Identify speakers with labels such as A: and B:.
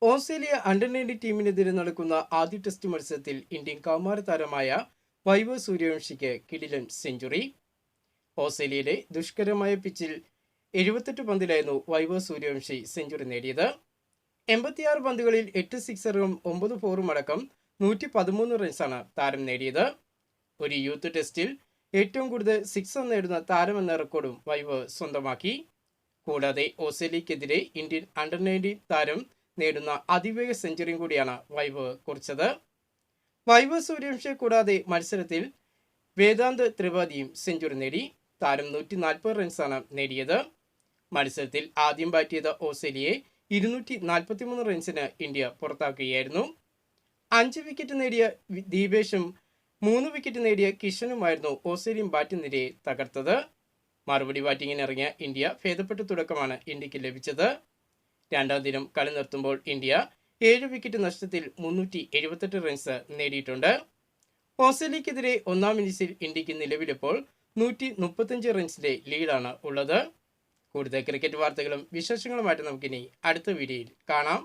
A: Australia under-19 ടീമിനെതിരെ നടക്കുന്ന ആദ്യ test മത്സരത്തിൽ ഇന്ത്യൻ കൗമാര താരമായ വൈഭവ് സൂര്യവംശിക്ക് കിടിലൻ സെഞ്ചുറി. ഓസ്ട്രേലിയയിലെ ദുഷ്കരമായ പിച്ചിൽ 78 പന്തിലായിരുന്നു വൈഭവ് സൂര്യവംശി സെഞ്ചുറി നേടിയത്. 86 പന്തുകളിൽ 8 സിക്സറും 9 ഫോറും അടക്കം 113 റൺസാണ് താരം നേടിയത്. ഒരു യൂത്ത് ടെസ്റ്റിൽ ഏറ്റവും കൂടുതൽ സിക്സർ നേടുന്ന താരമെന്ന റെക്കോർഡും വൈഭവ് സ്വന്തമാക്കി. കൂടാതെ ഓസ്ട്രേലിയക്കെതിരെ ഇന്ത്യൻ അണ്ടർ-19 താരം നേടുന്ന അതിവേഗ സെഞ്ചുറിയും കൂടിയാണ് വൈഭവ് കുറിച്ചത്. വൈഭവ് സൂര്യവംശിയെ കൂടാതെ മത്സരത്തിൽ വേദാന്ത് ത്രിപാഠിയും സെഞ്ചുറി നേടി. താരം 140 റൺസാണ് നേടിയത്. മത്സരത്തിൽ ആദ്യം ബാറ്റ് ചെയ്ത ഓസ്ട്രേലിയയെ 243 റൺസിന് ഇന്ത്യ പുറത്താക്കുകയായിരുന്നു. 5 വിക്കറ്റ് നേടിയ ദീപേഷും 3 വിക്കറ്റ് നേടിയ കിഷനുമായിരുന്നു ഓസ്ട്രേലിയൻ ബാറ്റ് നിരയെ തകർത്തത്. മറുപടി ബാറ്റിങ്ങിനിറങ്ങിയ ഇന്ത്യ ഭേദപ്പെട്ട തുടക്കമാണ് ഇന്ത്യക്ക് ലഭിച്ചത്. രണ്ടാം ദിനം കളി നിർത്തുമ്പോൾ ഇന്ത്യ 7 വിക്കറ്റ് നഷ്ടത്തിൽ 378 റൺസ് നേടിയിട്ടുണ്ട്. ഓസ്ട്രേലിയക്കെതിരെ ഒന്നാം ഇന്നിംഗ്സിൽ ഇന്ത്യക്ക് നിലവിലിപ്പോൾ 135 റൺസിന്റെ ലീഡാണ് ഉള്ളത്. കൂടുതൽ ക്രിക്കറ്റ് വാർത്തകളും വിശേഷങ്ങളുമായിട്ട് നമുക്കിനി അടുത്ത വീഡിയോയിൽ കാണാം.